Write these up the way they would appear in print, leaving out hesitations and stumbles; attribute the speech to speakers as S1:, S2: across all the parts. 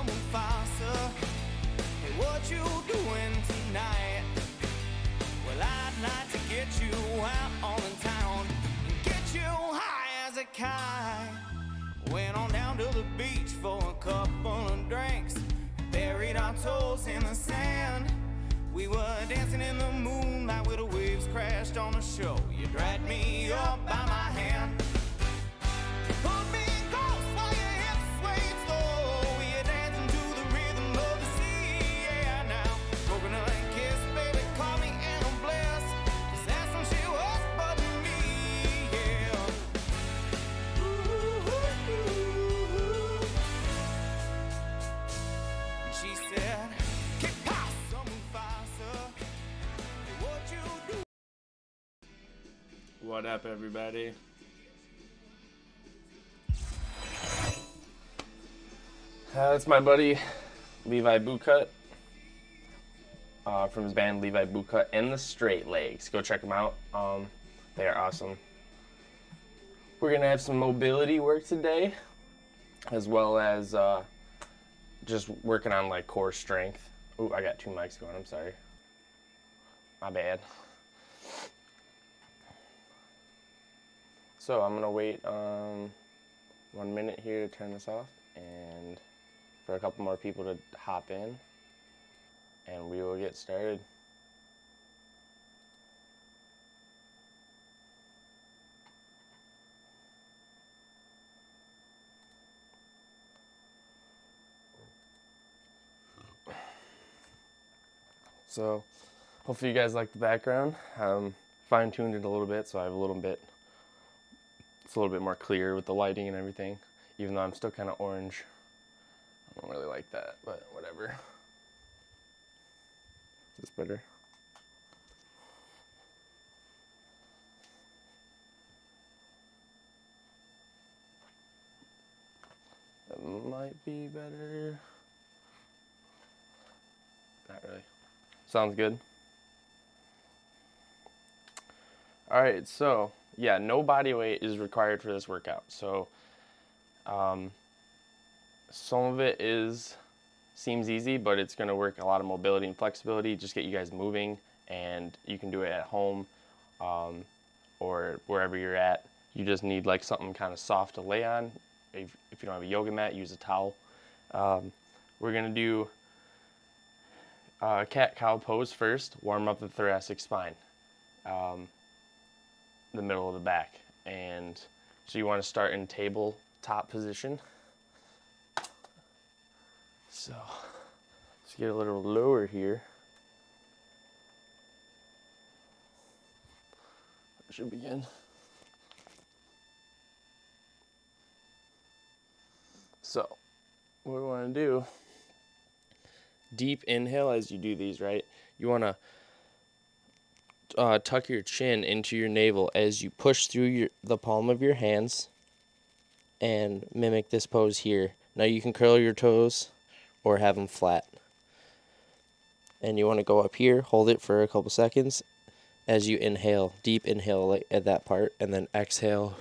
S1: Mufasa. Hey, what you doing tonight? Well, I'd like to get you out on the town and get you high as a kite. Went on down to the beach for a couple of drinks, buried our toes in the sand. We were dancing in the moonlight where the waves crashed on the shore. You dragged me up by my hand, pulled me close while your hips swayed slow. You're dancing to the rhythm of the sea, yeah. Now, coconut and kiss, baby, call me and I'm blessed. 'Cause that's when she was but me, yeah. Ooh, ooh, ooh. And she said, "Kick past Mufasa. What you do?"
S2: What up, everybody? That's my buddy Levi Bootcut from his band Levi Bootcut and the Straight Legs. Go check them out. They are awesome. We're gonna have some mobility work today, as well as just working on like core strength. Oh, I got two mics going. I'm sorry. My bad. So I'm gonna wait 1 minute here to turn this off and for a couple more people to hop in, and we will get started. So hopefully you guys like the background. Fine-tuned it a little bit, so I have it's a little bit more clear with the lighting and everything, even though I'm still kind of orange. I don't really like that, but whatever. Is this better? That might be better. Not really. Sounds good. All right, so yeah, no body weight is required for this workout. So some of it seems easy, but it's going to work a lot of mobility and flexibility, just get you guys moving, and you can do it at home or wherever you're at. You just need like something kind of soft to lay on. If you don't have a yoga mat, use a towel. We're going to do cat-cow pose first, warm up the thoracic spine, the middle of the back. And so you want to start in tabletop position. So let's get a little lower here. That should begin. So what we want to do, deep inhale as you do these, right? You want to tuck your chin into your navel as you push through the palm of your hands and mimic this pose here. Now you can curl your toes or have them flat. And you want to go up here, hold it for a couple seconds as you inhale, deep inhale like at that part, and then exhale,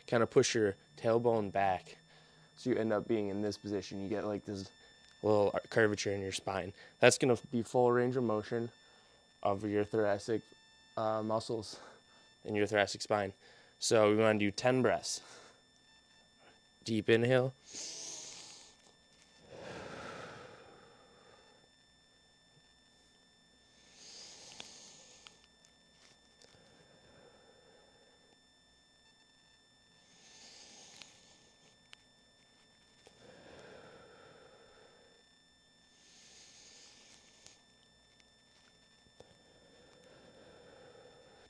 S2: kind of push your tailbone back. So you end up being in this position. You get like this little curvature in your spine. That's going to be full range of motion of your thoracic muscles in your thoracic spine. So we want to do 10 breaths. Deep inhale.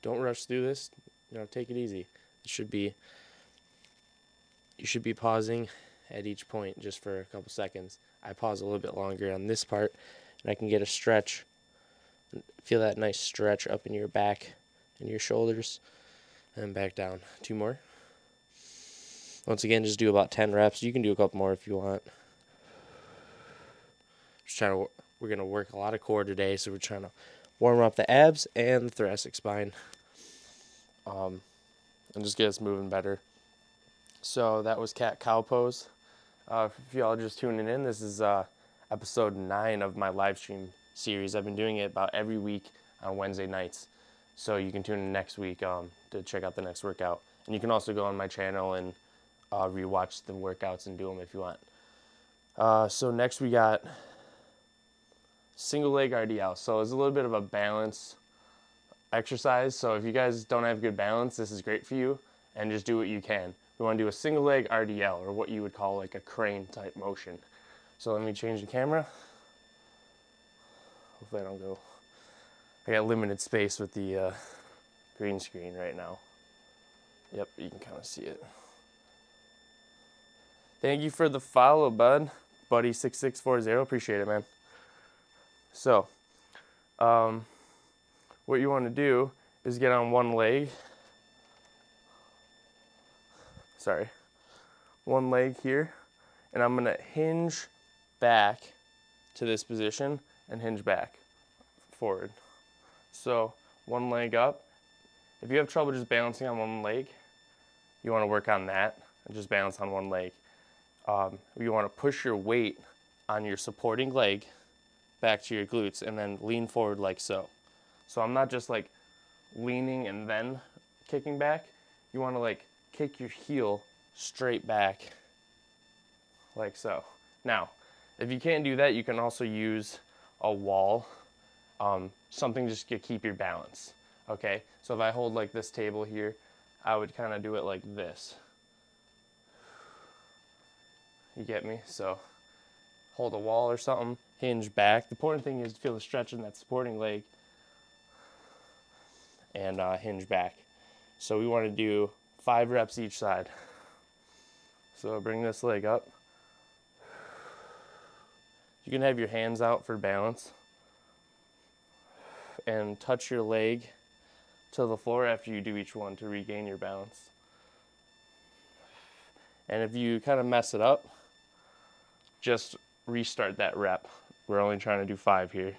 S2: Don't rush through this. Take it easy. You should be pausing at each point just for a couple seconds. I pause a little bit longer on this part, and I can get a stretch. Feel that nice stretch up in your back and your shoulders, and back down. 2 more. Once again, just do about 10 reps. You can do a couple more if you want. We're gonna work a lot of core today, so we're trying to warm up the abs and the thoracic spine, and just get us moving better. So that was cat-cow pose. If y'all are just tuning in, this is episode 9 of my live stream series. I've been doing it about every week on Wednesday nights. So you can tune in next week to check out the next workout. And you can also go on my channel and rewatch the workouts and do them if you want. So next we got single leg RDL. So it's a little bit of a balance exercise. So if you guys don't have good balance, this is great for you, and just do what you can. We want to do a single leg RDL, or what you would call like a crane type motion. So let me change the camera. Hopefully I don't go. I got limited space with the green screen right now. Yep, you can kind of see it. Thank you for the follow, bud. Buddy6640, appreciate it, man. So, what you want to do is get on one leg. Sorry. One leg here. And I'm going to hinge back to this position and hinge back forward. So, one leg up. If you have trouble just balancing on one leg, you want to work on that and just balance on one leg. You want to push your weight on your supporting leg back to your glutes and then lean forward like so. So I'm not just like leaning and then kicking back. You want to like kick your heel straight back like so. Now, if you can't do that, you can also use a wall, something just to keep your balance. Okay, so if I hold like this table here, I would kind of do it like this. You get me? So hold a wall or something, hinge back. The important thing is to feel the stretch in that supporting leg and hinge back. So we want to do 5 reps each side. So bring this leg up. You can have your hands out for balance and touch your leg to the floor after you do each one to regain your balance. And if you kind of mess it up, just restart that rep. We're only trying to do 5 here.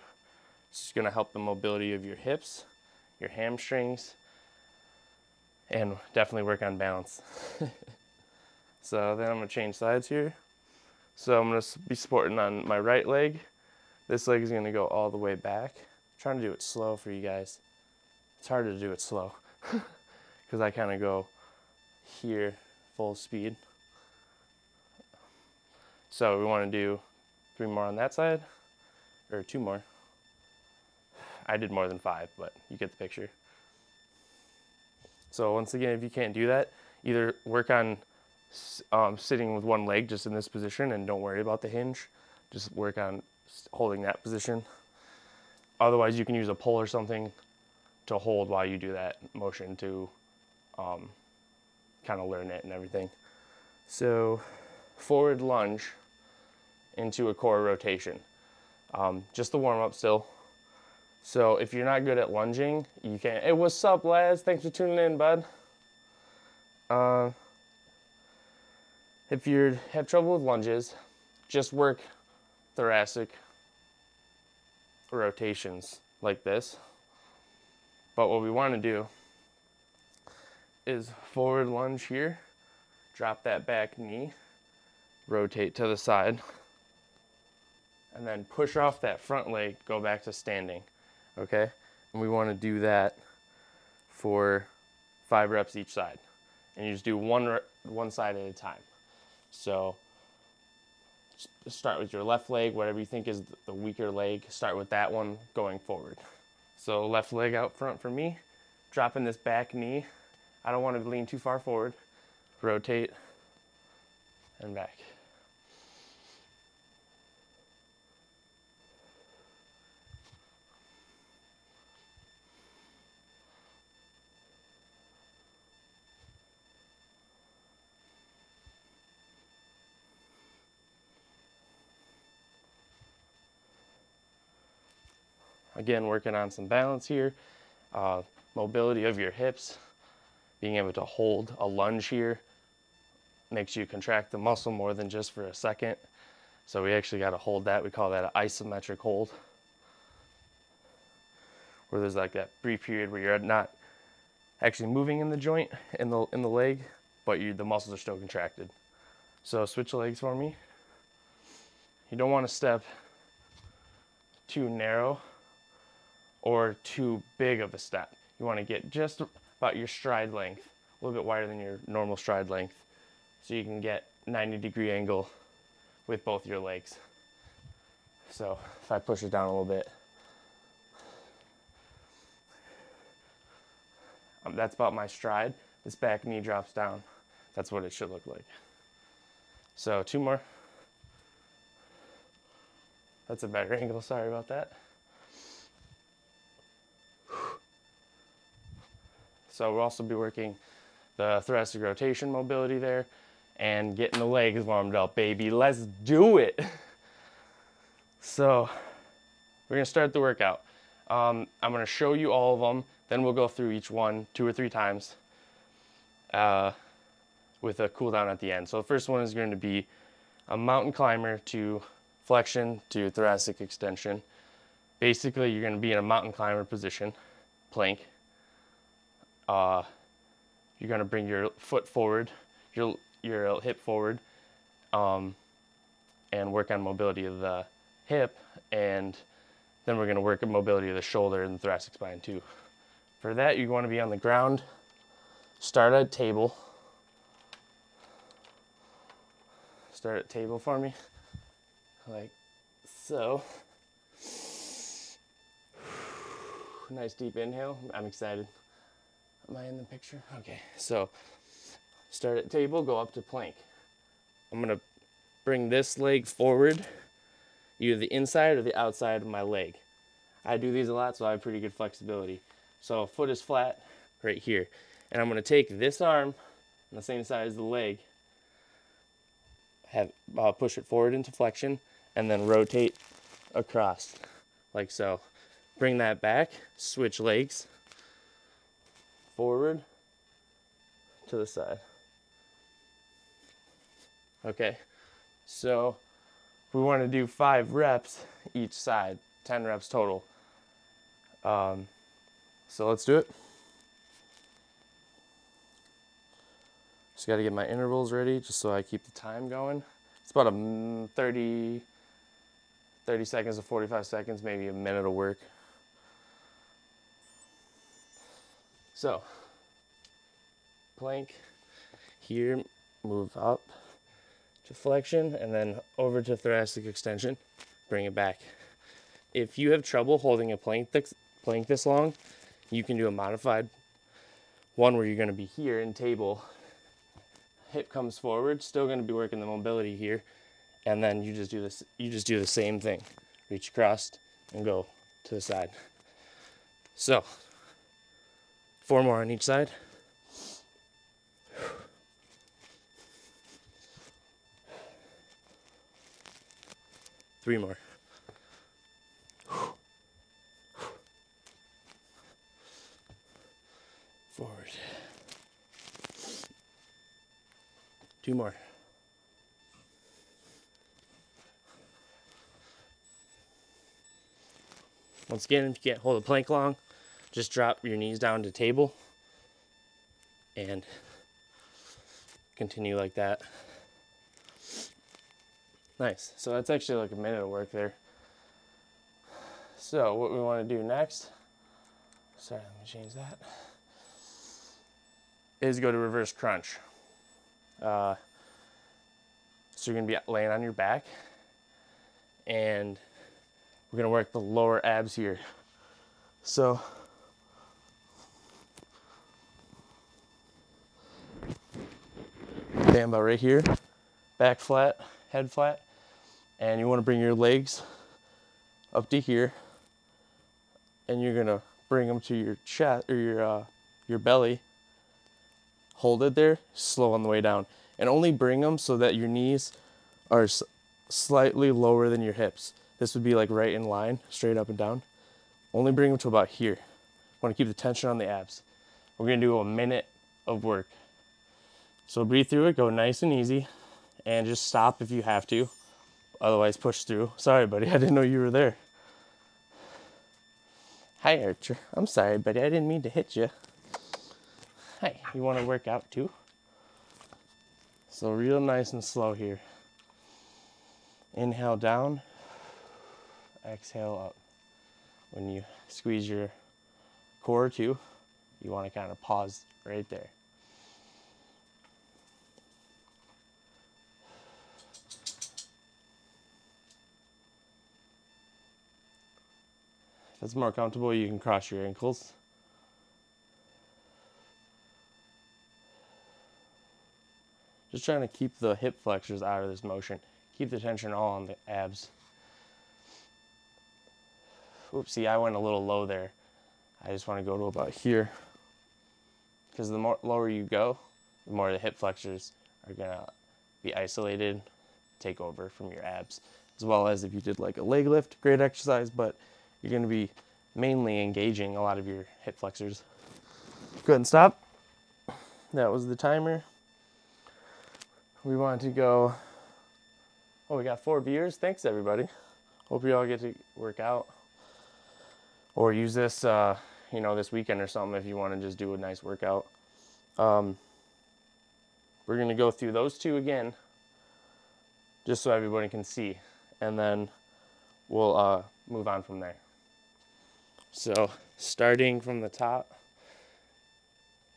S2: It's going to help the mobility of your hips, your hamstrings, and definitely work on balance. So then I'm going to change sides here. So I'm going to be supporting on my right leg. This leg is going to go all the way back. I'm trying to do it slow for you guys. It's hard to do it slow because I kind of go here full speed. So we want to do 3 more on that side, or 2 more. I did more than 5, but you get the picture. So once again, if you can't do that, either work on sitting with one leg just in this position and don't worry about the hinge. Just work on holding that position. Otherwise, you can use a pole or something to hold while you do that motion to kind of learn it and everything. So forward lunge into a core rotation. Just the warm up still. So if you're not good at lunging, you can. Hey, what's up, lads? Thanks for tuning in, bud. If you have trouble with lunges, just work thoracic rotations like this. But what we want to do is forward lunge here, drop that back knee, rotate to the side, and then push off that front leg, go back to standing, okay? And we want to do that for 5 reps each side. And you just do one side at a time. So start with your left leg, whatever you think is the weaker leg, start with that one going forward. So left leg out front for me, dropping this back knee. I don't want to lean too far forward. Rotate and back. Again, working on some balance here, mobility of your hips, being able to hold a lunge here makes you contract the muscle more than just for a second. So we actually got to hold that. We call that an isometric hold, where there's like that brief period where you're not actually moving in the joint in the leg, but the muscles are still contracted. So switch legs for me. You don't want to step too narrow or too big of a step. You want to get just about your stride length, a little bit wider than your normal stride length, so you can get 90-degree angle with both your legs. So if I push it down a little bit, that's about my stride. This back knee drops down. That's what it should look like. So 2 more. That's a better angle, sorry about that. So we'll also be working the thoracic rotation mobility there and getting the legs warmed up, baby. Let's do it. So we're gonna start the workout. I'm gonna show you all of them, then we'll go through each one 2 or 3 times with a cool down at the end. So the first one is going to be a mountain climber to flexion to thoracic extension. Basically, you're gonna be in a mountain climber position, plank. You're gonna bring your foot forward, your hip forward, and work on mobility of the hip, and then we're gonna work on mobility of the shoulder and the thoracic spine too. For that, you want to be on the ground, start at table. Start at table for me, like so. Nice deep inhale. I'm excited. Am I in the picture? Okay, so start at table, go up to plank. I'm gonna bring this leg forward, either the inside or the outside of my leg. I do these a lot, so I have pretty good flexibility. So foot is flat right here. And I'm gonna take this arm on the same side as the leg, push it forward into flexion, and then rotate across, like so. Bring that back, switch legs, forward to the side. Okay, so we want to do 5 reps each side, 10 reps total. So let's do it. Just got to get my intervals ready just so I keep the time going. It's about a 30 seconds to 45 seconds, maybe a minute of work. So, plank here, move up to flexion, and then over to thoracic extension, bring it back. If you have trouble holding a plank this long, you can do a modified one where you're going to be here in table, hip comes forward, still going to be working the mobility here, and then you just do this. You just do the same thing, reach across and go to the side. So 4 more on each side. 3 more. Forward. 2 more. Once again, if you can't hold a plank long, just drop your knees down to table and continue like that. Nice. So that's actually like a minute of work there. So what we want to do next, sorry, let me change that, is go to reverse crunch. So you're going to be laying on your back, and we're going to work the lower abs here. So stand about right here, back flat, head flat, and you want to bring your legs up to here, and you're going to bring them to your chest or your belly. Hold it there, slow on the way down, and only bring them so that your knees are slightly lower than your hips. This would be like right in line, straight up and down. Only bring them to about here. Want to keep the tension on the abs. We're going to do a minute of work. So breathe through it, go nice and easy, and just stop if you have to. Otherwise, push through. Sorry, buddy, I didn't know you were there. Hi, Archer. I'm sorry, buddy, I didn't mean to hit you. Hi, you want to work out too? So real nice and slow here. Inhale down, exhale up. When you squeeze your core too, you want to kind of pause right there. If it's more comfortable, you can cross your ankles. Just trying to keep the hip flexors out of this motion. Keep the tension all on the abs. Oopsie, I went a little low there. I just want to go to about here. Because the more lower you go, the more the hip flexors are gonna be isolated, take over from your abs. As well as if you did like a leg lift, great exercise, but you're gonna be mainly engaging a lot of your hip flexors. Go ahead and stop. That was the timer. We want to go, oh, we got 4 viewers. Thanks everybody. Hope you all get to work out. Or use this, you know, this weekend or something if you want to just do a nice workout. We're gonna go through those 2 again, just so everybody can see. And then we'll move on from there. So starting from the top,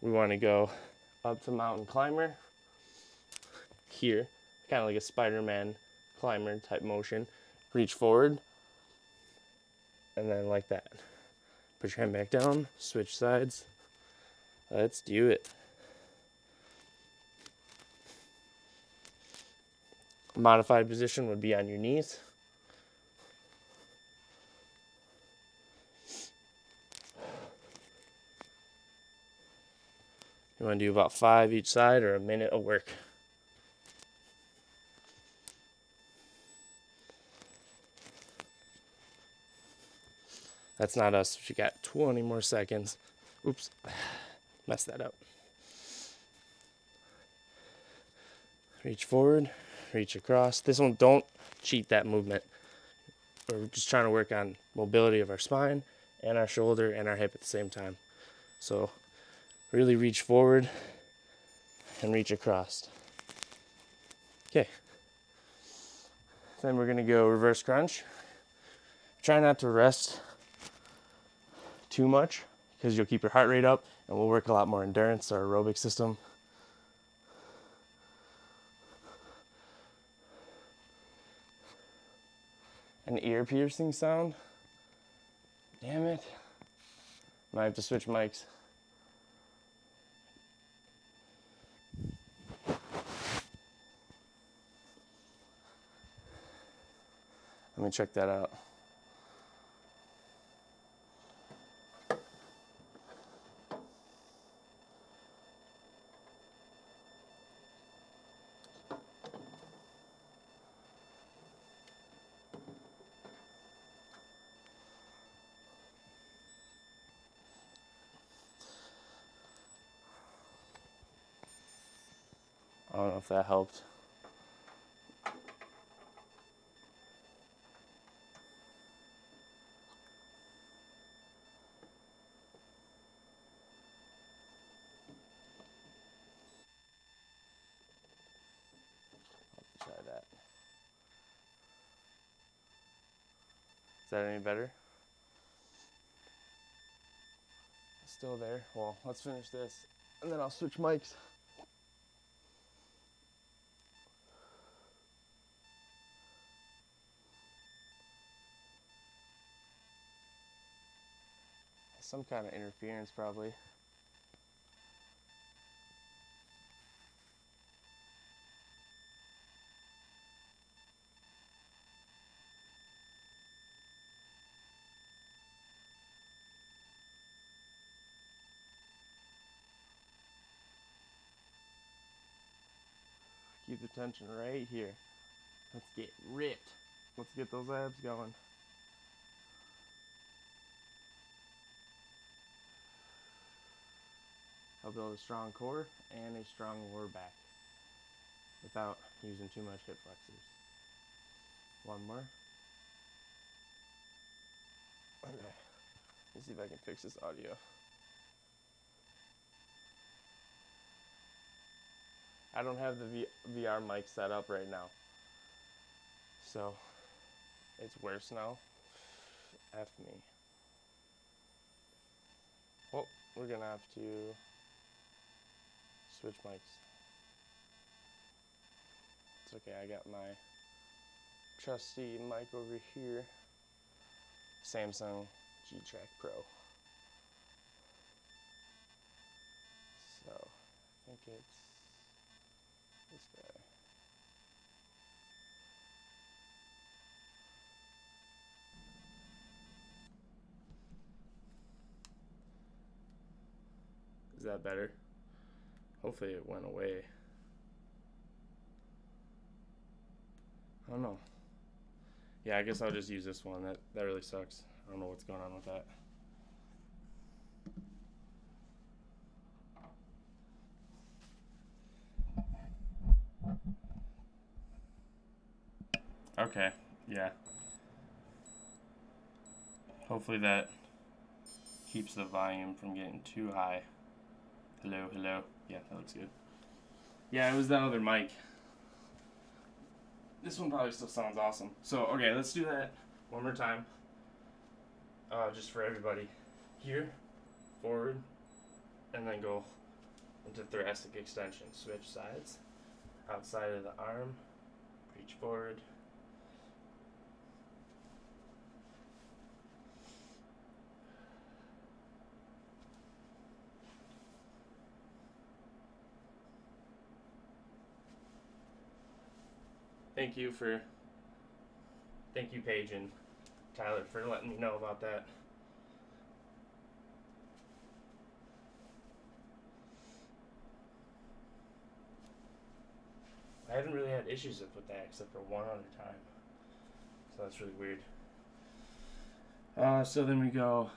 S2: we want to go up to mountain climber here, kind of like a Spider-Man climber type motion. Reach forward, and then like that. Put your hand back down, switch sides. Let's do it. Modified position would be on your knees. You want to do about 5 each side or a minute of work. That's not us. If you got 20 more seconds. Oops, messed that up. Reach forward, reach across. This one, don't cheat that movement. We're just trying to work on mobility of our spine and our shoulder and our hip at the same time. So really reach forward and reach across. Okay. Then we're gonna go reverse crunch. Try not to rest too much because you'll keep your heart rate up and we'll work a lot more endurance, our aerobic system. An ear piercing sound. Damn it. Might have to switch mics. Let me check that out. I don't know if that helped. I'll try that. Is that any better? Still there? Well, let's finish this and then I'll switch mics. Some kind of interference probably. Keep the tension right here. Let's get ripped. Let's get those abs going. I'll build a strong core and a strong lower back without using too much hip flexors. One more. Okay. Let's see if I can fix this audio. I don't have the VR mic set up right now. So it's worse now. F me. Well, we're gonna have to switch mics. It's okay, I got my trusty mic over here. Samsung G-Track Pro. So, I think it's this guy. Is that better? Hopefully it went away. I don't know. Yeah, I guess I'll just use this one. That really sucks. I don't know what's going on with that. Okay, yeah. Hopefully that keeps the volume from getting too high. Hello, hello. Yeah, that looks good. Yeah, it was that other mic. This one probably still sounds awesome. So, okay, let's do that one more time. Just for everybody. Here, forward, and then go into thoracic extension. Switch sides. Outside of the arm, reach forward. Thank you, Paige and Tyler, for letting me know about that. I haven't really had issues with that except for one other time. So that's really weird. So then we go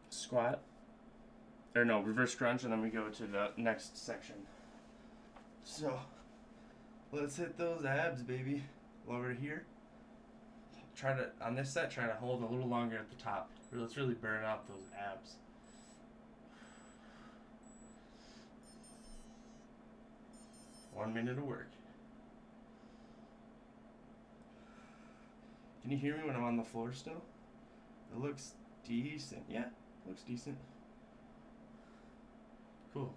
S2: squat. Or no, reverse crunch, and then we go to the next section. So let's hit those abs, baby. Over here. On this set, try to hold a little longer at the top. Let's really burn out those abs. One minute of work. Can you hear me when I'm on the floor still? It looks decent. Yeah, looks decent. Cool.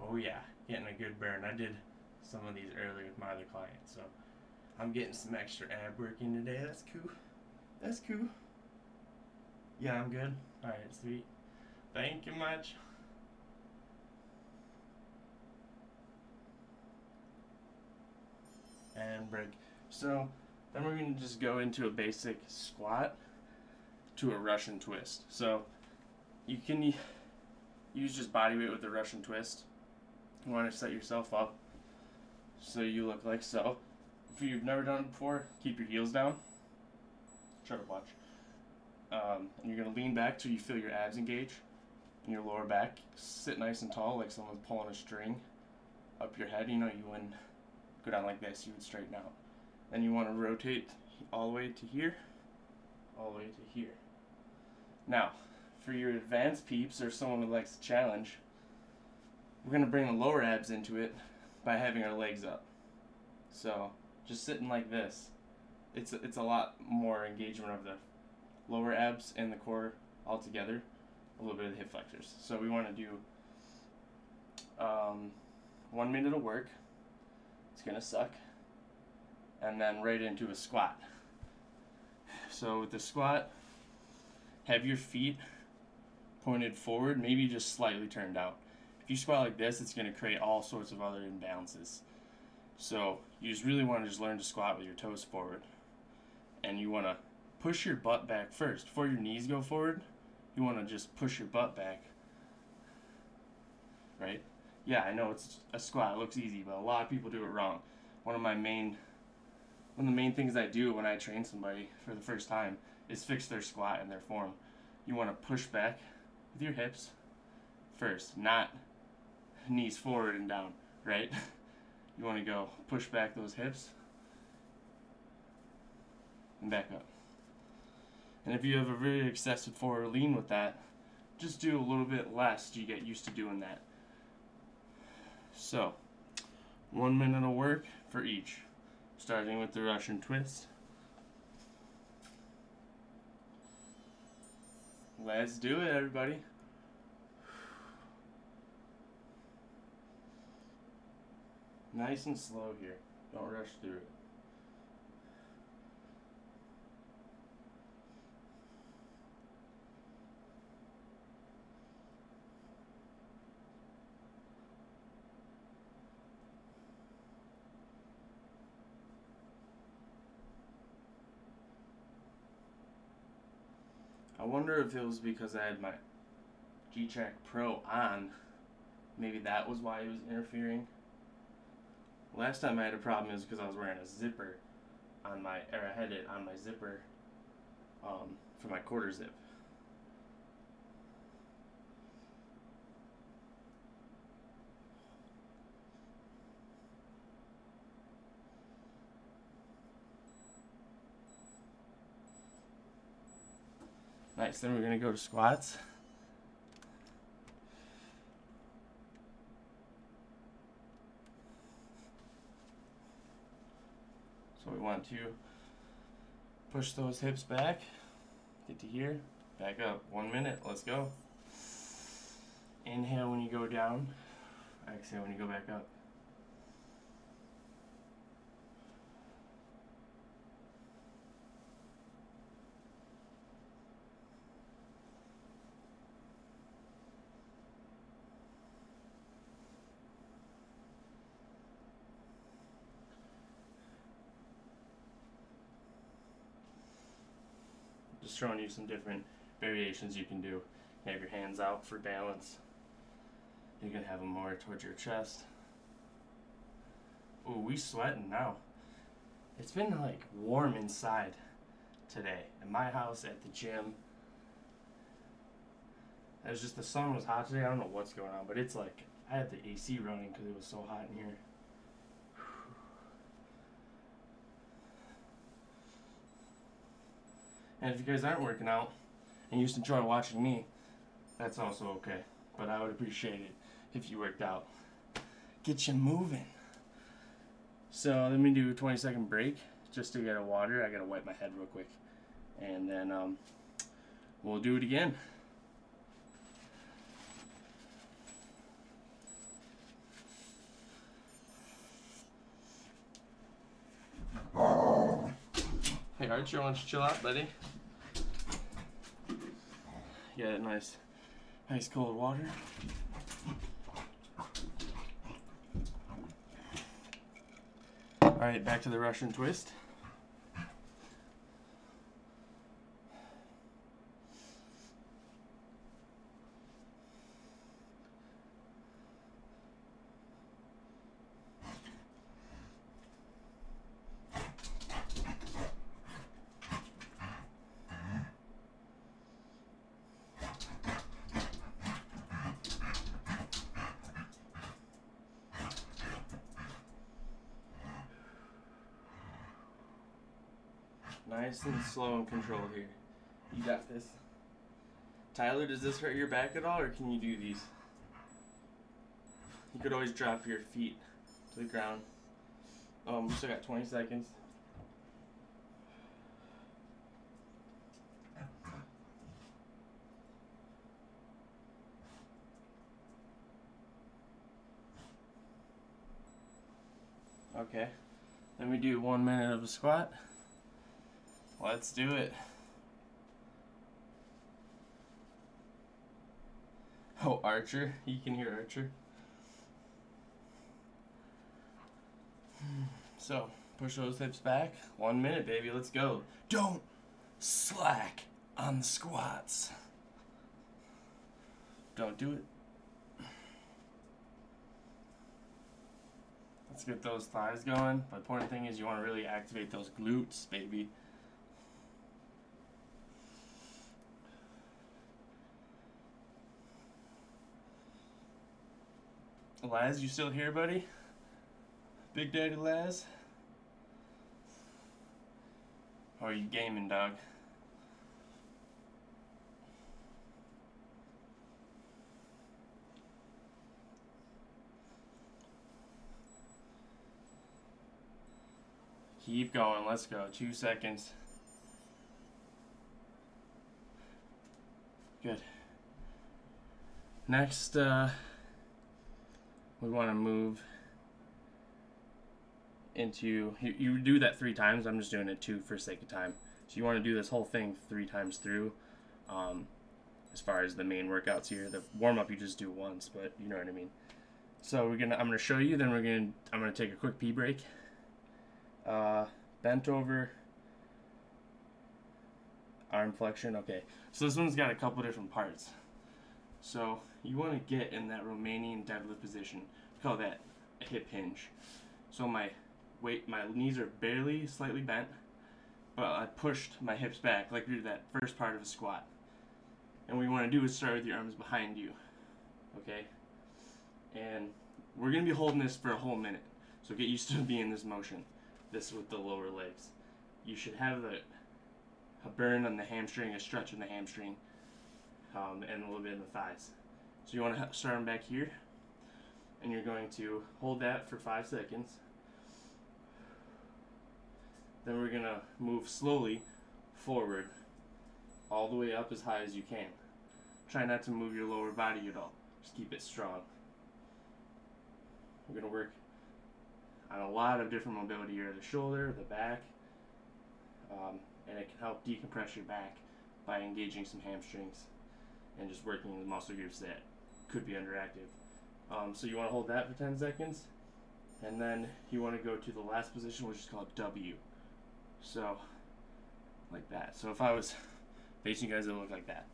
S2: Oh yeah, getting a good burn. I did some of these earlier with my other client, so I'm getting some extra ab working today. That's cool. That's cool. Yeah, I'm good. Alright, sweet. Thank you much. And break. So then we're going to just go into a basic squat to a Russian twist. So you can use just body weight with the Russian twist. You want to set yourself up so you look like so. If you've never done it before, keep your heels down. Try to watch. And you're going to lean back till you feel your abs engage in your lower back. Sit nice and tall like someone's pulling a string up your head. You know, you wouldn't go down like this, you would straighten out. Then you want to rotate all the way to here, all the way to here. Now, for your advanced peeps or someone who likes to challenge, we're going to bring the lower abs into it by having our legs up. So, just sitting like this, it's a lot more engagement of the lower abs and the core all together, a little bit of the hip flexors. So we want to do 1 minute of work. It's going to suck. And then right into a squat. So with the squat, have your feet pointed forward, maybe just slightly turned out. If you squat like this, it's going to create all sorts of other imbalances. So you just really want to just learn to squat with your toes forward. And you want to push your butt back first. Before your knees go forward, you want to just push your butt back. Right? Yeah, I know it's a squat. It looks easy, but a lot of people do it wrong. One of the main things I do when I train somebody for the first time is fix their squat and their form. You want to push back with your hips first, not knees forward and down, right? You want to go push back those hips and back up. And if you have a very excessive forward lean with that, just do a little bit less to get used to doing that. So, 1 minute of work for each, starting with the Russian twist. Let's do it, everybody. Nice and slow here. Don't rush through it. I wonder if it was because I had my G-Track Pro on. Maybe that was why it was interfering. Last time I had a problem is because I was wearing a zipper on my, or I had it on my zipper for my quarter zip. Nice, then we're going to go to squats. So we want to push those hips back, get to here, back up. 1 minute, let's go. Inhale when you go down, exhale when you go back up. Just showing you some different variations you can do. You have your hands out for balance. You can have them more towards your chest. Ooh, we sweating now. It's been like warm inside today. At my house, at the gym. It was just the sun was hot today. I don't know what's going on, but it's like I had the AC running because it was so hot in here. And if you guys aren't working out and you just enjoy watching me, that's also okay. But I would appreciate it if you worked out. Get you moving. So let me do a 20-second break just to get a water. I gotta wipe my head real quick. And then we'll do it again. Hey Archer, why don't you chill out, buddy? Yeah, nice cold water. Alright, back to the Russian twist. Nice and slow and controlled here. You got this. Tyler, does this hurt your back at all, or can you do these? You could always drop your feet to the ground. We still got 20 seconds. Okay. Then we do 1 minute of a squat. Let's do it. Oh, Archer. You can hear Archer. So, push those hips back. 1 minute, baby. Let's go. Don't slack on the squats. Don't do it. Let's get those thighs going. The important thing is you want to really activate those glutes, baby.
S3: Laz, you still here, buddy? Big Daddy Laz? Or are you gaming, dog? Keep going, let's go. 2 seconds. Good. Next, we want to move into, you do that 3 times. I'm just doing it 2 for sake of time. So you want to do this whole thing 3 times through. As far as the main workouts here, the warm-up you just do once, but you know what I mean. So I'm gonna show you, then I'm gonna take a quick pee break. Bent over, arm flexion. Okay, so this one's got a couple different parts. So you want to get in that Romanian deadlift position. We call that a hip hinge. So my knees are barely slightly bent, but I pushed my hips back like we did that first part of a squat. And what you want to do is start with your arms behind you, okay? And we're going to be holding this for a whole minute. So get used to being in this motion, this with the lower legs. You should have a burn on the hamstring, a stretch in the hamstring, and a little bit in the thighs. So you want to start them back here, and you're going to hold that for 5 seconds. Then we're going to move slowly forward, all the way up as high as you can. Try not to move your lower body at all. Just keep it strong. We're going to work on a lot of different mobility here, the shoulder, the back, and it can help decompress your back by engaging some hamstrings and just working the muscle groups that could be underactive. So you want to hold that for 10 seconds, and then you want to go to the last position, which is called W. So, like that. So if I was facing you guys, it would look like that.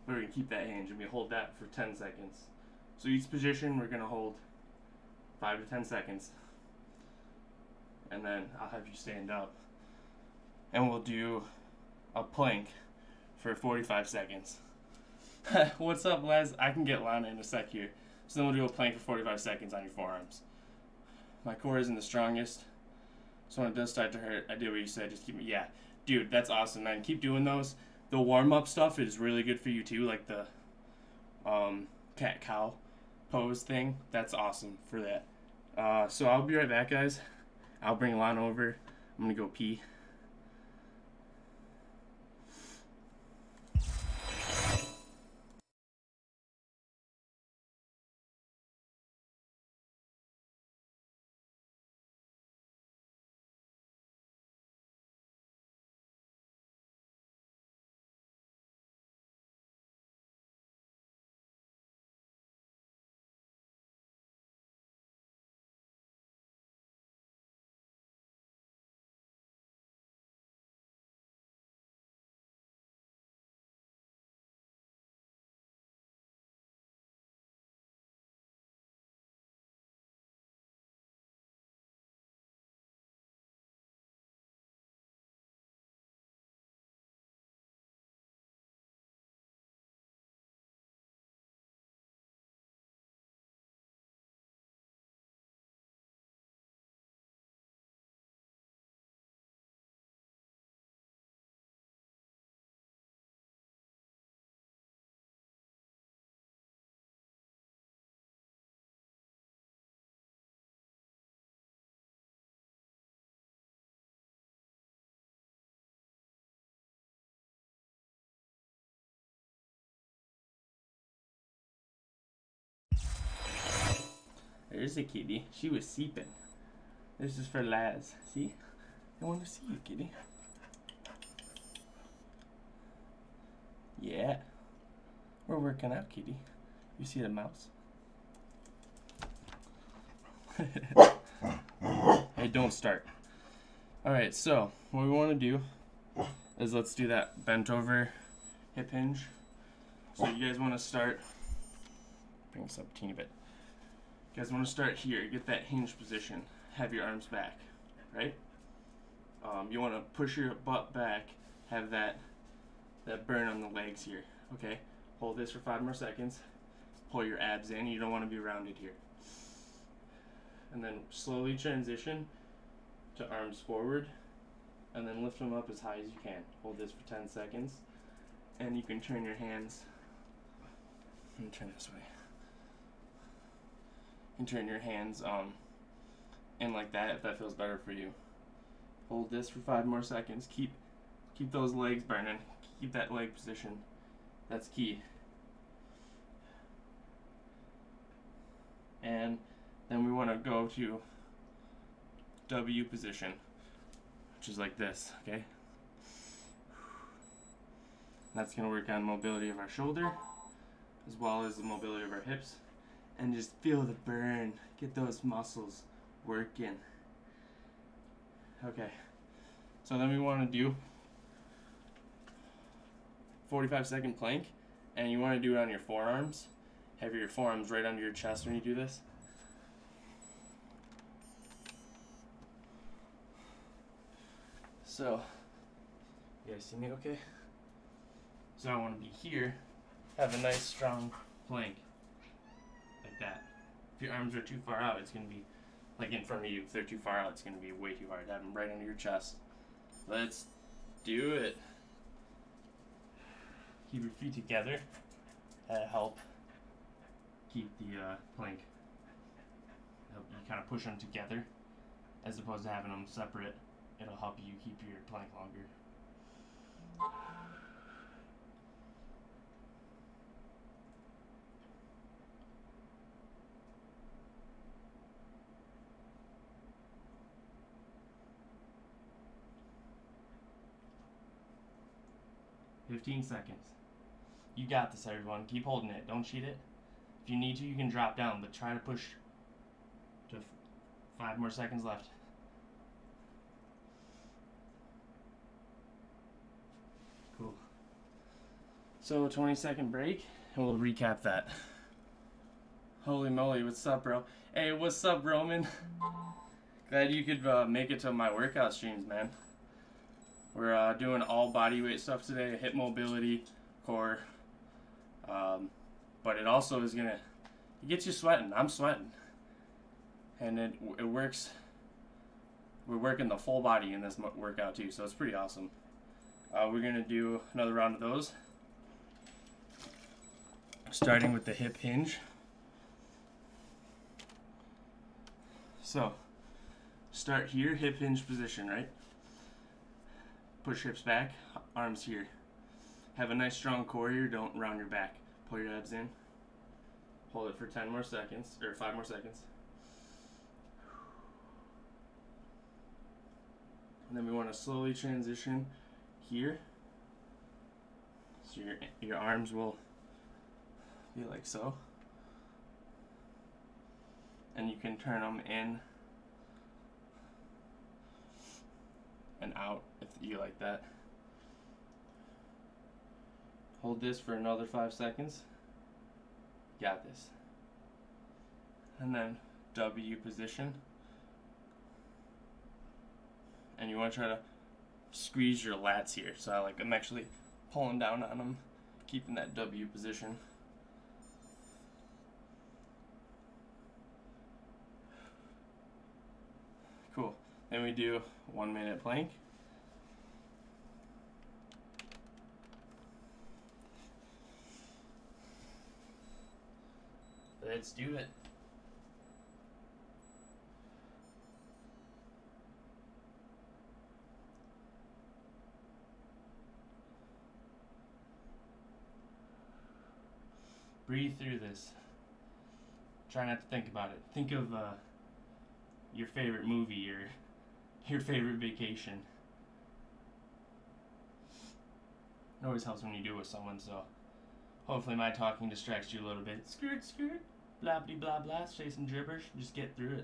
S3: We're going to keep that hinge, and we hold that for 10 seconds. So each position, we're going to hold 5 to 10 seconds. And then I'll have you stand up. And we'll do a plank for 45 seconds. What's up, Laz? I can get Lana in a sec here. So then we'll do a plank for 45 seconds on your forearms. My core isn't the strongest, so when it does start to hurt, I did what you said. Just keep me, yeah. Dude, that's awesome, man. Keep doing those. The warm-up stuff is really good for you, too, like the cat-cow pose thing. That's awesome for that. So I'll be right back, guys. I'll bring Lana over. I'm going to go pee. There's a kitty. She was seeping. This is for Laz. See? I want to see you, kitty. Yeah. We're working out, kitty. You see the mouse? Hey, don't start. Alright, so what we want to do is let's do that bent over hip hinge. So you guys want to start, bring this up a teeny bit. You guys want to start here, get that hinge position, have your arms back, right? You want to push your butt back, have that burn on the legs here, okay? Hold this for 5 more seconds, pull your abs in, you don't want to be rounded here. And then slowly transition to arms forward, and then lift them up as high as you can. Hold this for 10 seconds, and you can turn your hands. Let me turn this way. You can turn your hands in like that if that feels better for you. Hold this for 5 more seconds. Keep those legs burning. Keep that leg position. That's key. And then we want to go to W position, which is like this, okay? That's going to work on mobility of our shoulder as well as the mobility of our hips, and just feel the burn. Get those muscles working. Okay, so then we want to do 45-second plank, and you want to do it on your forearms. Have your forearms right under your chest when you do this. So, you guys see me okay? So I want to be here, have a nice strong plank, like that. If your arms are too far out, it's going to be like in front of you. If they're too far out, it's going to be way too hard. Have them right under your chest. Let's do it. Keep your feet together. That'll help keep the plank. Help you kind of push them together as opposed to having them separate. It'll help you keep your plank longer. "15 seconds. You got this, everyone. Keep holding it. Don't cheat it. If you need to, you can drop down, but try to push to 5 more seconds left. Cool. So 20-second break, and we'll recap that. Holy moly, what's up, bro? Hey, what's up, Roman? Glad you could make it to my workout streams, man. We're doing all body weight stuff today, hip mobility, core. But it also is gonna, it gets you sweating. I'm sweating. And it works, we're working the full body in this workout too, so it's pretty awesome. We're gonna do another round of those. Starting with the hip hinge. So, start here, hip hinge position, right? Push hips back, arms here. Have a nice strong core here, don't round your back. Pull your abs in. Hold it for 10 more seconds, or 5 more seconds. And then we want to slowly transition here. So your arms will be like so. And you can turn them in and out if you like that. Hold this for another 5 seconds. Got this. And then W position. And you want to try to squeeze your lats here. So I'm actually pulling down on them, keeping that W position. Cool. Then we do 1 minute plank. Let's do it. Breathe through this. Try not to think about it. Think of your favorite movie or your favorite vacation. It always helps when you do it with someone, so hopefully my talking distracts you a little bit. Skirt, skirt, blah, blah, blah, blah, say some gibberish, just get through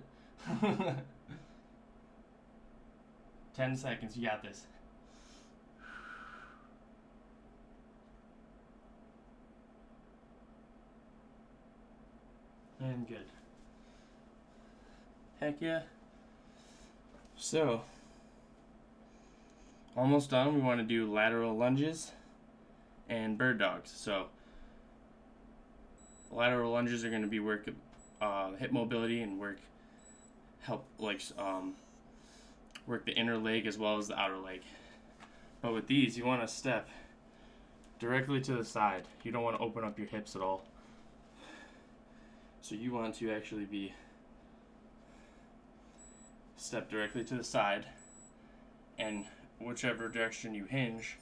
S3: it. 10 seconds, you got this. And good. Heck yeah. So, almost done. We want to do lateral lunges and bird dogs. So, lateral lunges are going to be work hip mobility and work help like work the inner leg as well as the outer leg. But with these, you want to step directly to the side. You don't want to open up your hips at all. So you want to actually be step directly to the side, and whichever direction you hinge.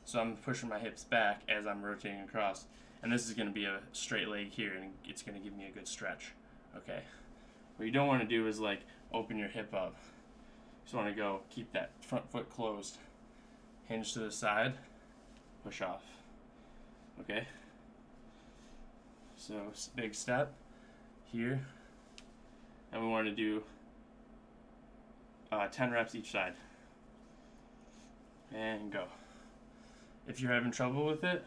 S3: So I'm pushing my hips back as I'm rotating across, and this is going to be a straight leg here, and it's going to give me a good stretch. Okay. What you don't want to do is like open your hip up. You just want to go keep that front foot closed, hinge to the side, push off. Okay. So big step here, and we want to do 10 reps each side, and go. If you're having trouble with it,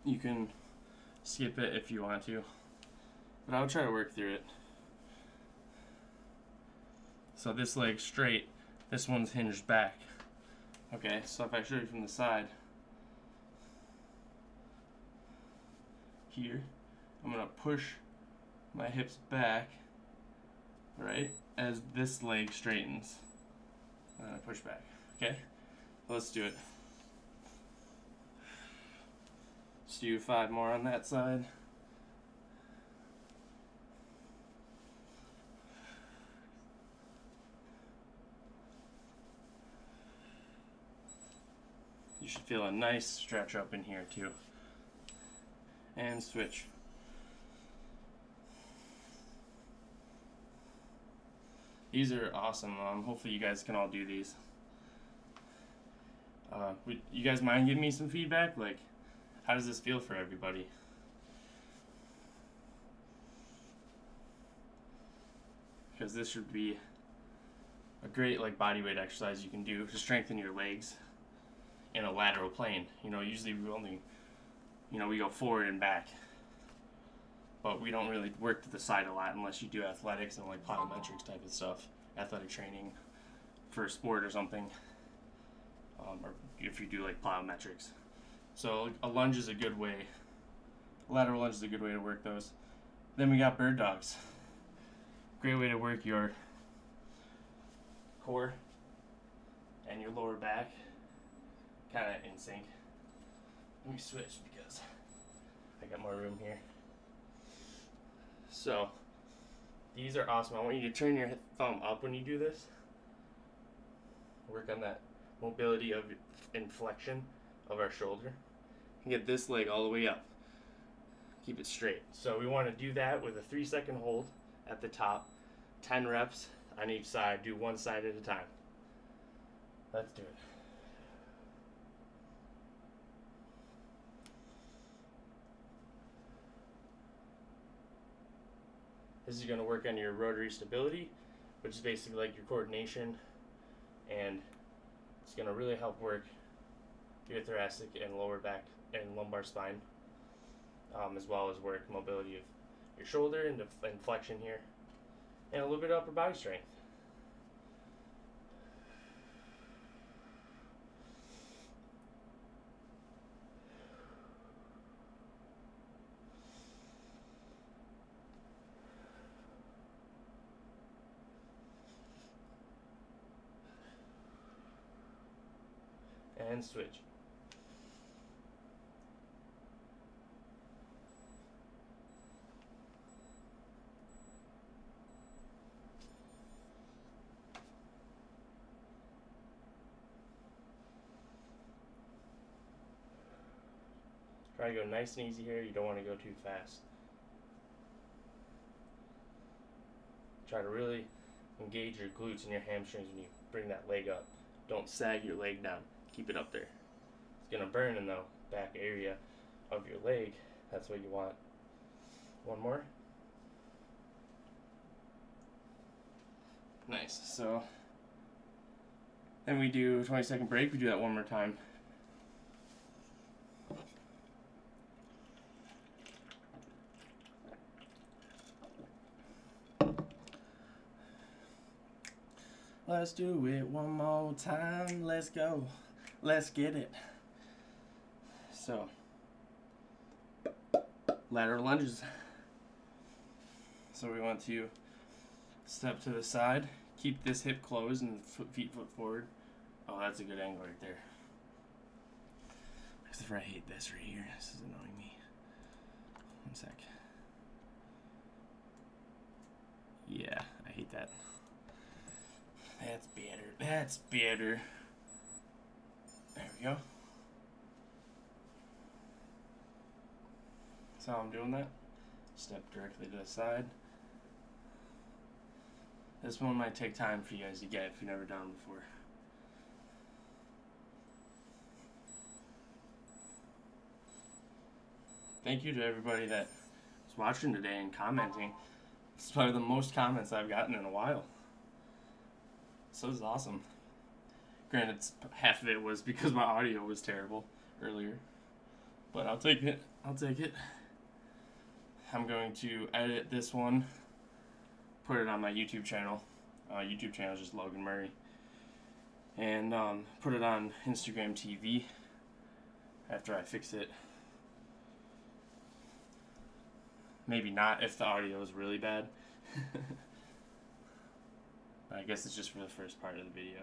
S3: you can skip it if you want to, but I'll try to work through it. So this leg's straight, this one's hinged back. Okay, so if I show you from the side, here, I'm going to push my hips back, right, as this leg straightens. I'm going to push back, okay? Let's do it. Let's do 5 more on that side. You should feel a nice stretch up in here too. And switch. These are awesome. Hopefully you guys can all do these. You guys mind giving me some feedback? Like, how does this feel for everybody? Because this should be a great like body weight exercise you can do to strengthen your legs in a lateral plane. You know, usually we only, we go forward and back, but we don't really work to the side a lot unless you do athletics and like plyometrics type of stuff, athletic training for a sport or something, or if you do like plyometrics. So a lunge is a good way, lateral lunge is a good way to work those. Then we got bird dogs. Great way to work your core and your lower back, kind of in sync. Let me switch because I got more room here. So these are awesome. I want you to turn your thumb up when you do this. Work on that mobility of inflection of our shoulder. And get this leg all the way up. Keep it straight. So we want to do that with a 3-second hold at the top. 10 reps on each side. Do one side at a time. Let's do it. This is going to work on your rotary stability, which is basically like your coordination, and it's going to really help work your thoracic and lower back and lumbar spine, as well as work mobility of your shoulder and flexion here, and a little bit of upper body strength. And switch. Try to go nice and easy here. You don't want to go too fast. Try to really engage your glutes and your hamstrings when you bring that leg up. Don't sag your leg down. Keep it up there. It's going to burn in the back area of your leg. That's what you want. One more. Nice. So then we do a 20-second break. We do that one more time. Let's do it one more time. Let's go. Let's get it. So, lateral lunges. So we want to Step to the side. Keep this hip closed and feet foot forward. Oh, that's a good angle right there. Except for I hate this right here. This is annoying me. One sec. Yeah, I hate that. That's better. That's better. There we go. That's how I'm doing that. Step directly to the side. This one might take time for you guys to get if you've never done it before. Thank you to everybody that was watching today and commenting. It's probably the most comments I've gotten in a while. So this is awesome. Granted, half of it was because my audio was terrible earlier. But I'll take it. I'll take it. I'm going to edit this one, put it on my YouTube channel. YouTube channel is just Logan Murray. And put it on Instagram TV after I fix it. Maybe not if the audio is really bad. I guess it's just for the first part of the video.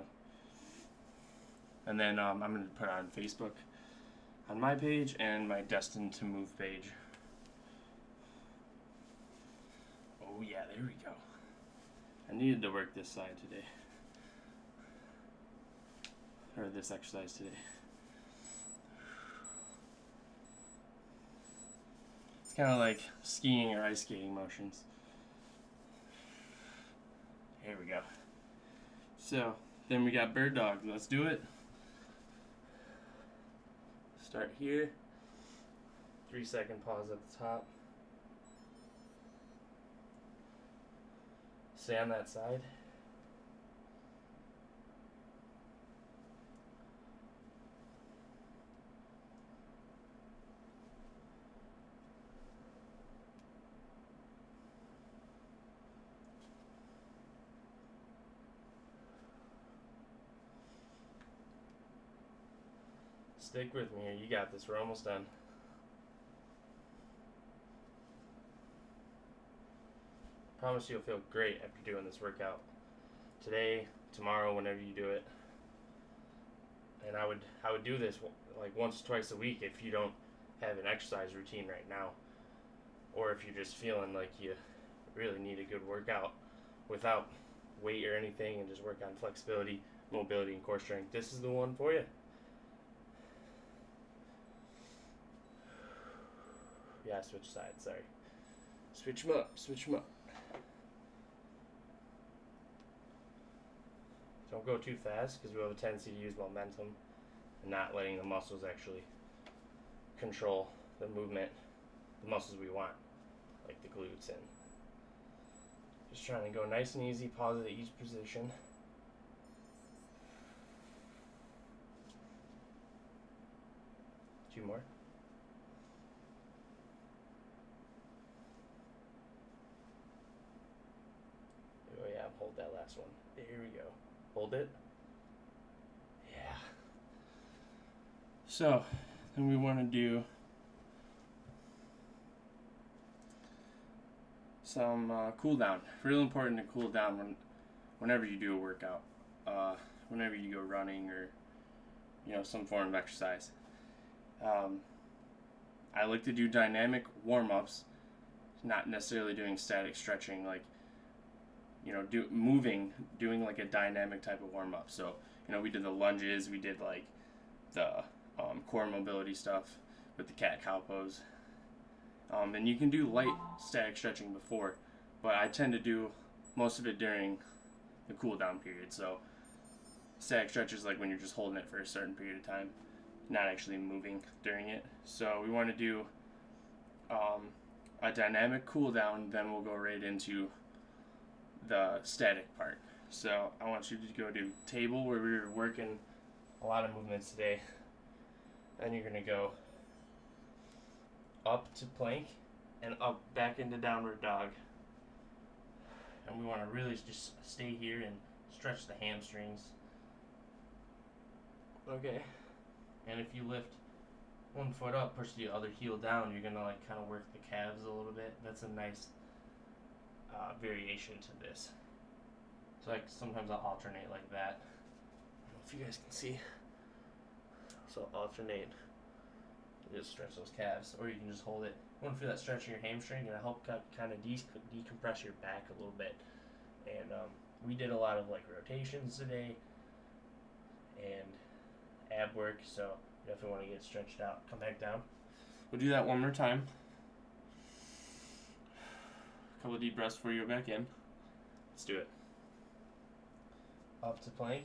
S3: And then I'm going to put it on Facebook on my page and my Destined to Move page. Oh yeah, there we go. I needed to work this side today. Or this exercise today. It's kind of like skiing or ice skating motions. Here we go. So, then we got bird dog. Let's do it. Start here. 3-second pause at the top. Stay on that side. Stick with me here. You got this. We're almost done. Promise you'll feel great after doing this workout. Today, tomorrow, whenever you do it. And I would do this like once or twice a week if you don't have an exercise routine right now. Or if you're just feeling like you really need a good workout without weight or anything and just work on flexibility, mobility, and core strength. This is the one for you. Yeah, switch sides, sorry. Switch them up, switch them up. Don't go too fast because we have a tendency to use momentum and not letting the muscles actually control the movement, the muscles we want, like the glutes. And just trying to go nice and easy, pause at each position. Two more. Oh yeah, hold that last one. There we go. Hold it. Yeah. So, then we want to do some cool down. Real important to cool down whenever you do a workout. Whenever you go running or some form of exercise. I like to do dynamic warm-ups, not necessarily doing static stretching, like doing like a dynamic type of warm-up. So, we did the lunges, we did like the core mobility stuff with the cat-cow pose. And you can do light static stretching before, but I tend to do most of it during the cool-down period. So, static stretch is like when you're just holding it for a certain period of time, not actually moving during it. So, we want to do a dynamic cool-down, then we'll go right into the static part. So I want you to go to table where we were working a lot of movements today. Then you're going to go up to plank and up back into downward dog. And we want to really just stay here and stretch the hamstrings. Okay. And if you lift one foot up, push the other heel down, you're going to like kind of work the calves a little bit. That's a nice variation to this.
S2: So like sometimes I'll alternate like that. I don't know if you guys can see. So alternate. You just stretch those calves, or you can just hold it. You want to feel that stretch in your hamstring, and it'll help kind of decompress your back a little bit. And we did a lot of like rotations today and ab work, so you definitely want to get stretched out. Come back down. We'll do that one more time. A couple of deep breaths before you go back in. Let's do it. Up to plank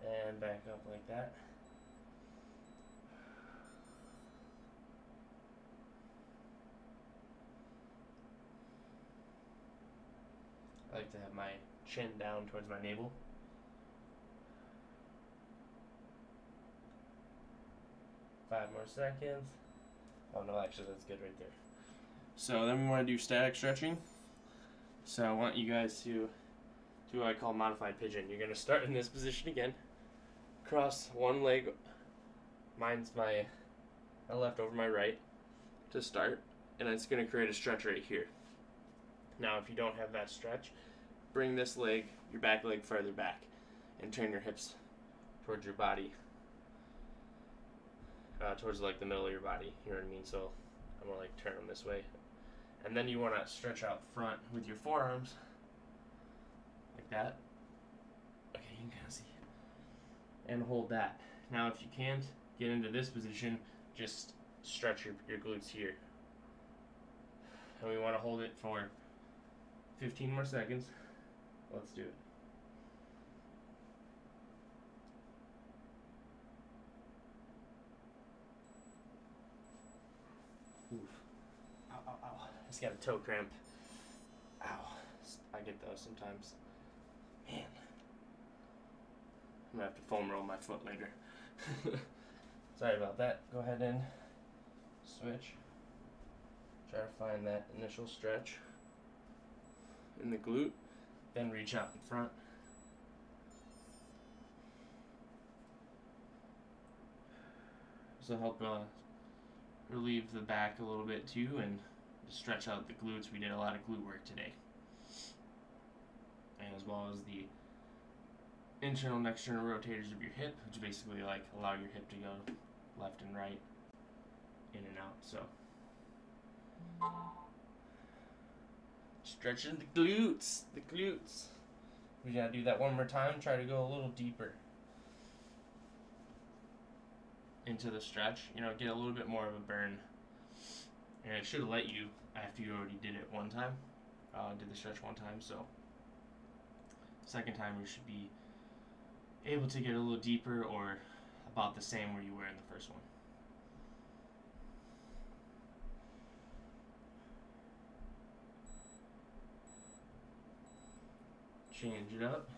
S2: and back up like that. I like to have my chin down towards my navel. Five more seconds. Oh no, actually that's good right there. So then we want to do static stretching. So I want you guys to do what I call modified pigeon. You're going to start in this position again. Cross one leg, mine's my left over my right to start. And it's going to create a stretch right here. Now if you don't have that stretch, bring this leg, your back leg further back, and turn your hips towards your body. Towards like the middle of your body, you know what I mean? So I'm going to like turn them this way. And then you want to stretch out front with your forearms, like that. Okay, you can kind of see. And hold that. Now if you can't get into this position, just stretch your glutes here. And we want to hold it for 15 more seconds. Let's do it. Oof. Ow, ow, ow. I just got a toe cramp. Ow. I get those sometimes. Man. I'm going to have to foam roll my foot later. Sorry about that. Go ahead and switch. Try to find that initial stretch in the glute. Then reach out in front. This will help relieve the back a little bit too, and stretch out the glutes. We did a lot of glute work today, and as well as the internal and external rotators of your hip, which basically like allow your hip to go left and right, in and out. So stretching the glutes, We gotta do that one more time. Try to go a little deeper into the stretch. You know, get a little bit more of a burn. And it should have let you after you already did it one time. Did the stretch one time, so second time you should be able to get a little deeper or about the same where you were in the first one. Change it up.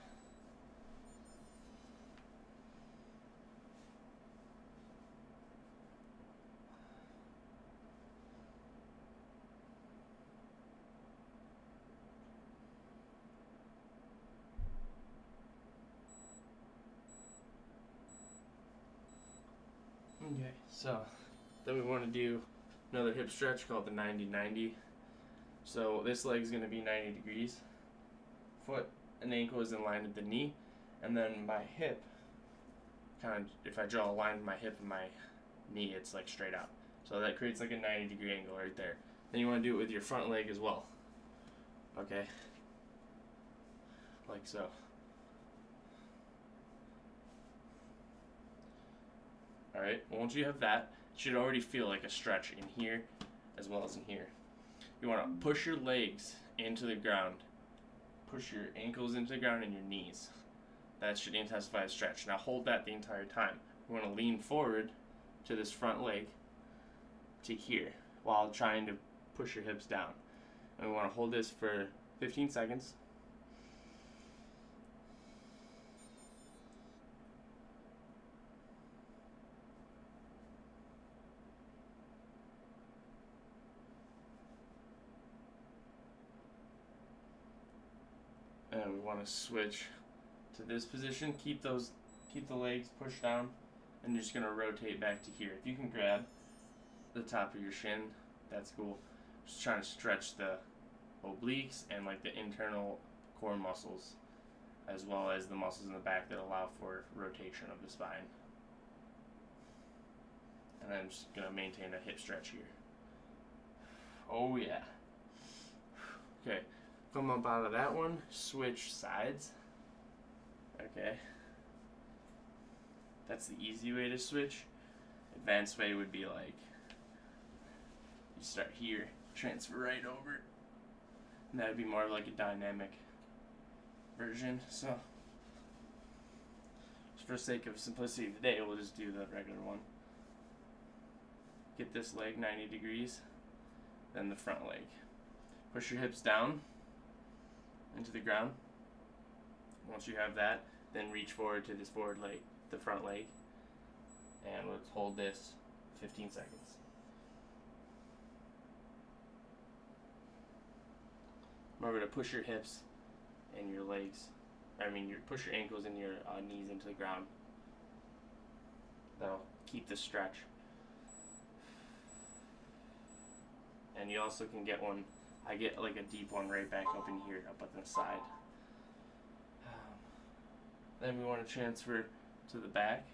S2: Okay, so then we want to do another hip stretch called the 90-90. So this leg's going to be 90 degrees. Foot and ankle is in line with the knee, and then my hip, kind of, if I draw a line with my hip and my knee, it's like straight out. So that creates like a 90-degree angle right there. Then you want to do it with your front leg as well. Okay? Like so. Alright, once you have that, you should already feel like a stretch in here as well as in here. You want to push your legs into the ground. Push your ankles into the ground and your knees. That should intensify the stretch. Now hold that the entire time. You want to lean forward to this front leg to here while trying to push your hips down. And we want to hold this for 15 seconds. And we want to switch to this position. Keep the legs pushed down, and you're just gonna rotate back to here. If you can grab the top of your shin, that's cool. Just trying to stretch the obliques and like the internal core muscles
S3: as well as the muscles in the back that allow for rotation of the spine. And then I'm just going to maintain a hip stretch here. Oh yeah. Okay, come up out of that one, switch sides. Okay. That's the easy way to switch. Advanced way would be like, you start here, transfer right over. And that would be more of like a dynamic version. So, just for the sake of simplicity today, we'll just do the regular one. Get this leg 90 degrees, then the front leg. Push your hips down into the ground. Once you have that, then reach forward to this forward leg, the front leg, and let's hold this 15 seconds. Remember to push your hips and your legs, push your ankles and your knees into the ground. That'll keep the stretch. And you also can get one, I get like a deep one right back up in here, up at the side. Then we want to transfer to the back.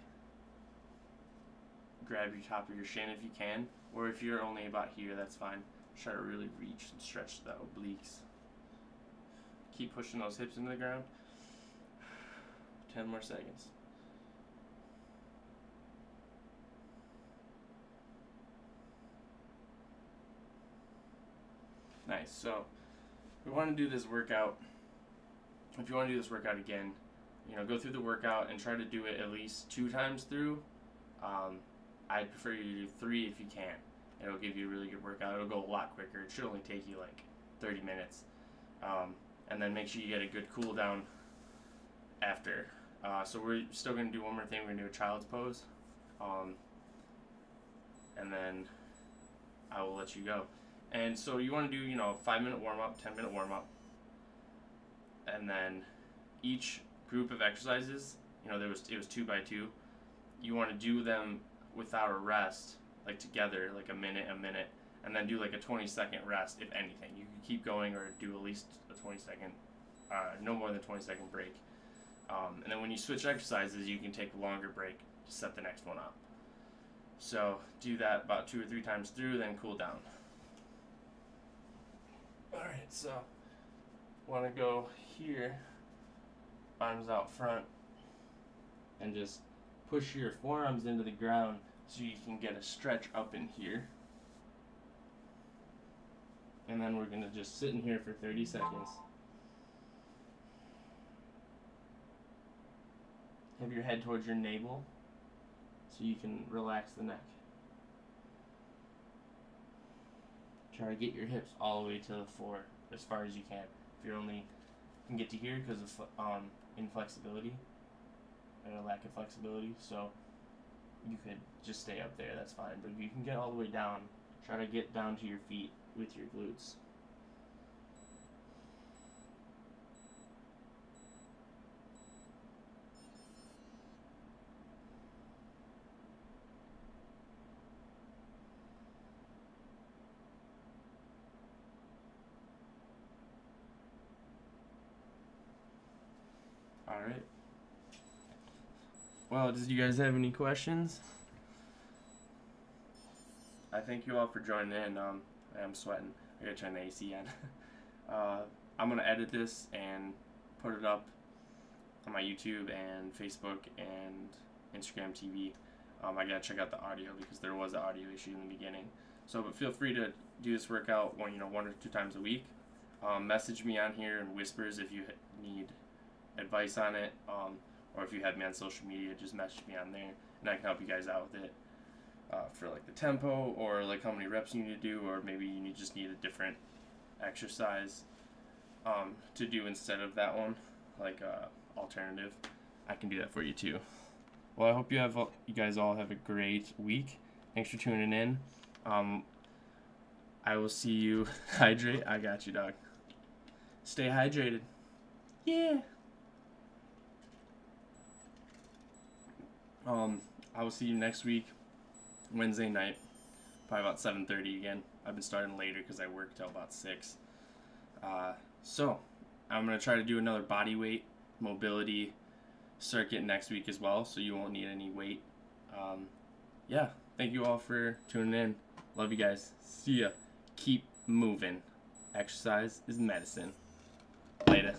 S3: Grab your top of your shin if you can, or if you're only about here, that's fine. Try to really reach and stretch the obliques. Keep pushing those hips into the ground. 10 more seconds. Nice. So we want to do this workout. If you want to do this workout again, go through the workout and try to do it at least 2 times through. I'd prefer you to do 3 if you can. It'll give you a really good workout. It'll go a lot quicker. It should only take you like 30 minutes. And then make sure you get a good cool down after. So we're still going to do one more thing. We're going to do a child's pose. And then I will let you go. And so you want to do, 5-minute warm-up, 10-minute warm-up. And then each group of exercises, it was 2 by 2. You want to do them without a rest, like together, like a minute, and then do like a 20-second rest, if anything. You can keep going or do at least a 20-second, no more than 20-second break. And then when you switch exercises, you can take a longer break to set the next one up. So do that about 2 or 3 times through, then cool down. Alright, so want to go here, arms out front, and just push your forearms into the ground so you can get a stretch up in here. And then we're going to just sit in here for 30 seconds. Have your head towards your navel so you can relax the neck. Try to get your hips all the way to the floor as far as you can. If you're only can get to here because of inflexibility or a lack of flexibility, so you could just stay up there, that's fine. But if you can get all the way down, try to get down to your feet with your glutes. Alright. Well, do you guys have any questions? I thank you all for joining in. I'm sweating. I gotta turn the AC on. I'm gonna edit this and put it up on my YouTube and Facebook and Instagram TV. I gotta check out the audio because there was an audio issue in the beginning. So, but feel free to do this workout 1 or 2 times a week. Message me on here in whispers if you need advice on it, or if you have me on social media, just message me on there, and I can help you guys out with it for like the tempo, or like how many reps you need to do, or maybe you just need a different exercise to do instead of that one, like alternative. I can do that for you too. Well, I hope you guys all have a great week. Thanks for tuning in. I will see you. Hydrate. I got you, dog. Stay hydrated. Yeah. I will see you next week, Wednesday night, probably about 7:30 again. I've been starting later because I work till about 6. So I'm gonna try to do another body weight mobility circuit next week as well, so you won't need any weight. Yeah, thank you all for tuning in. Love you guys. See ya. Keep moving. Exercise is medicine. Later.